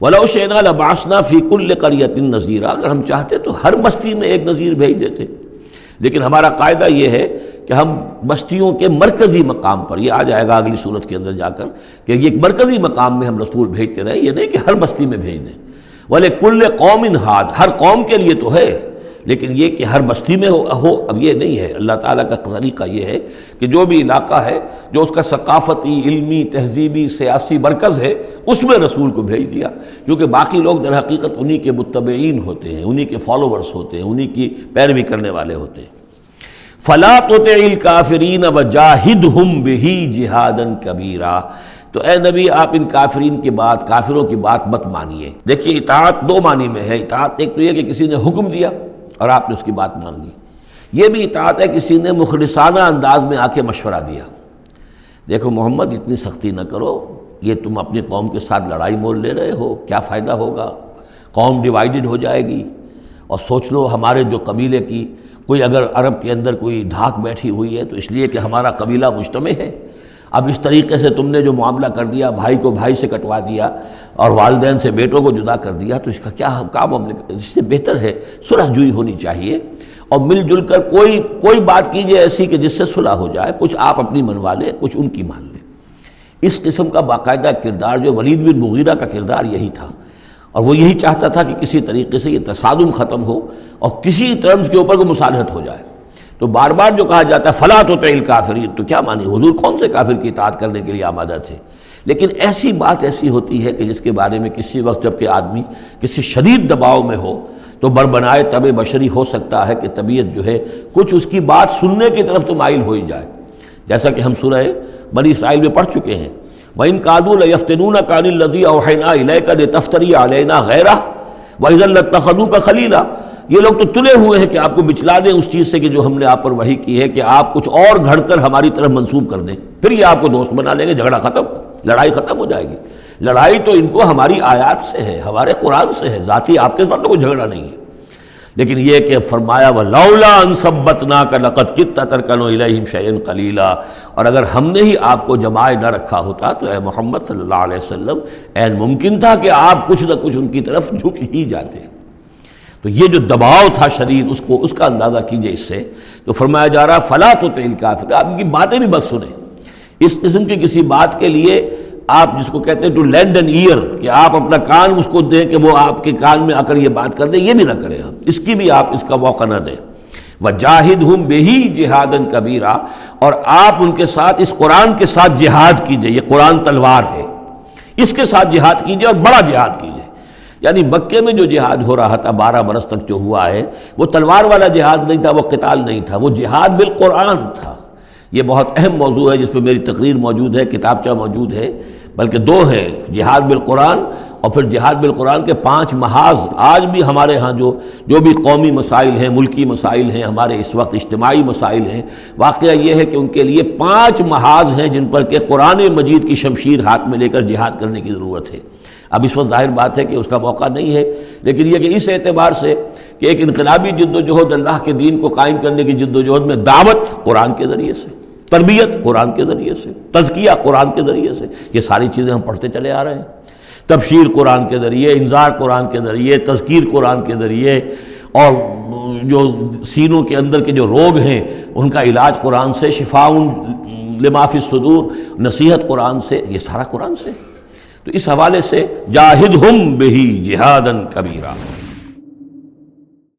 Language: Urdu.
وَلَوْ شِئْنَا لَبَعَثْنَا فِي كُلِّ قَرْيَةٍ نَذِيرًا، اگر ہم چاہتے تو ہر بستی میں ایک نذیر بھیج دیتے، لیکن ہمارا قاعدہ یہ ہے کہ ہم بستیوں کے مرکزی مقام پر، یہ آ جائے گا اگلی صورت کے اندر جا کر، کہ یہ ایک مرکزی مقام میں ہم رسول بھیجتے رہے، یہ نہیں کہ ہر بستی میں بھیج دیں۔ وَلِكُلِّ قَوْمٍ ہَادٍ، ہر قوم کے لیے تو ہے، لیکن یہ کہ ہر بستی میں ہو اب یہ نہیں ہے۔ اللہ تعالیٰ کا طریقہ یہ ہے کہ جو بھی علاقہ ہے جو اس کا ثقافتی، علمی، تہذیبی، سیاسی مرکز ہے، اس میں رسول کو بھیج دیا، کیونکہ باقی لوگ در حقیقت انہی کے متبعین ہوتے ہیں، انہی کے فالوورز ہوتے ہیں، انہی کی پیروی کرنے والے ہوتے ہیں۔ فَلَا تُطِعِ الْكَافِرِينَ وَجَاهِدْهُمْ بِهِ جِهَادًا كَبِيرًا، تو اے نبی آپ ان کافرین کی بات، کافروں کی بات مت مانیے۔ دیکھیے اطاعت دو معنی میں ہے، اطاعت ایک تو یہ کہ کسی نے حکم دیا اور آپ نے اس کی بات مان لی، یہ بھی اطاعت ہے کسی نے مخلصانہ انداز میں آ کے مشورہ دیا، دیکھو محمد اتنی سختی نہ کرو، یہ تم اپنی قوم کے ساتھ لڑائی مول لے رہے ہو، کیا فائدہ ہوگا، قوم ڈیوائیڈڈ ہو جائے گی، اور سوچ لو ہمارے جو قبیلے کی کوئی اگر عرب کے اندر کوئی دھاک بیٹھی ہوئی ہے تو اس لیے کہ ہمارا قبیلہ مجتمع ہے، اب اس طریقے سے تم نے جو معاملہ کر دیا، بھائی کو بھائی سے کٹوا دیا اور والدین سے بیٹوں کو جدا کر دیا، تو اس کا کیا معاملہ، اس سے بہتر ہے صلح جوئی ہونی چاہیے، اور مل جل کر کوئی بات کیجئے ایسی کہ جس سے صلح ہو جائے، کچھ آپ اپنی منوا لیں، کچھ ان کی مان لیں۔ اس قسم کا باقاعدہ کردار جو ولید بن مغیرہ کا کردار یہی تھا، اور وہ یہی چاہتا تھا کہ کسی طریقے سے یہ تصادم ختم ہو اور کسی ٹرمز کے اوپر کوئی مصالحت ہو جائے۔ تو بار بار جو کہا جاتا ہے فَلَا تُطِعِ الْكَافِرِينَ، تو کیا مانی، حضور کون سے کافر کی اطاعت کرنے کے لیے آمادہ تھے؟ لیکن ایسی بات ایسی ہوتی ہے کہ جس کے بارے میں کسی وقت جب کہ آدمی کسی شدید دباؤ میں ہو تو بربنائے طبع بشری ہو سکتا ہے کہ طبیعت جو ہے کچھ اس کی بات سننے کی طرف تو مائل ہو ہی جائے، جیسا کہ ہم سورہ بنی اسرائیل میں پڑھ چکے ہیں، وَإِن كَادُوا لَيَفْتِنُونَكَ عَنِ الَّذِي أَوْحَيْنَا إِلَيْكَ لِتَفْتَرِيَ عَلَيْنَا غَيْرَهُ وَإِذًا لَاتَّخَذُوكَ خَلِيلًا، یہ لوگ تو تلے ہوئے ہیں کہ آپ کو بچلا دیں اس چیز سے کہ جو ہم نے آپ پر وحی کی ہے، کہ آپ کچھ اور گھڑ کر ہماری طرف منسوب کر دیں، پھر یہ آپ کو دوست بنا لیں گے، جھگڑا ختم، لڑائی ختم ہو جائے گی۔ لڑائی تو ان کو ہماری آیات سے ہے، ہمارے قرآن سے ہے، ذاتی آپ کے ساتھ تو کوئی جھگڑا نہیں ہے۔ لیکن یہ کہ فرمایا وَلَوْلَا أَن ثَبَّتْنَاكَ لَقَدْ كِدتَّ تَرْكَنُ إِلَيْهِمْ شَيْئًا قَلِيلًا، اور اگر ہم نے ہی آپ کو جمائے نہ رکھا ہوتا تو اے محمد صلی اللہ علیہ وسلم عین ممکن تھا کہ آپ کچھ نہ کچھ ان کی طرف جھک ہی جاتے۔ تو یہ جو دباؤ تھا شدید، اس کا اندازہ کیجئے اس سے، تو فرمایا جا رہا فَلَا تُطِعِ الْكَافِرِينَ، آپ ان کی باتیں بھی بس سنیں، اس قسم کی کسی بات کے لیے آپ جس کو کہتے ہیں ٹو لینڈ این ایئر، کہ آپ اپنا کان اس کو دیں کہ وہ آپ کے کان میں آ کر یہ بات کر دیں، یہ بھی نہ کریں، آپ اس کی بھی آپ اس کا موقع نہ دیں۔ وَجَاهِدْهُمْ بِهِ جِهَادًا كَبِيرًا، اور آپ ان کے ساتھ اس قرآن کے ساتھ جہاد کیجئے، یہ قرآن تلوار ہے، اس کے ساتھ جہاد کیجئے اور بڑا جہاد کیجئے۔ یعنی مکے میں جو جہاد ہو رہا تھا 12 برس تک جو ہوا ہے، وہ تلوار والا جہاد نہیں تھا، وہ قتال نہیں تھا، وہ جہاد بالقرآن تھا۔ یہ بہت اہم موضوع ہے جس پہ میری تقریر موجود ہے، کتابچہ موجود ہے، بلکہ 2 ہے، جہاد بالقرآن اور پھر جہاد بالقرآن کے 5 محاذ۔ آج بھی ہمارے ہاں جو بھی قومی مسائل ہیں، ملکی مسائل ہیں، ہمارے اس وقت اجتماعی مسائل ہیں، واقعہ یہ ہے کہ ان کے لیے 5 محاذ ہیں جن پر کہ قرآن مجید کی شمشیر ہاتھ میں لے کر جہاد کرنے کی ضرورت ہے۔ اب اس وقت ظاہر بات ہے کہ اس کا موقع نہیں ہے، لیکن یہ کہ اس اعتبار سے کہ ایک انقلابی جد و جہد، اللہ کے دین کو قائم کرنے کی جد و جہد میں دعوت قرآن کے ذریعے سے، تربیت قرآن کے ذریعے سے، تزکیہ قرآن کے ذریعے سے، یہ ساری چیزیں ہم پڑھتے چلے آ رہے ہیں۔ تبشیر قرآن کے ذریعے، انذار قرآن کے ذریعے، تذکیر قرآن کے ذریعے، اور جو سینوں کے اندر کے جو روگ ہیں ان کا علاج قرآن سے، شفاء لما فی الصدور، نصیحت قرآن سے، یہ سارا قرآن سے۔ تو اس حوالے سے جاہدہم بہ جہادا کبیرا۔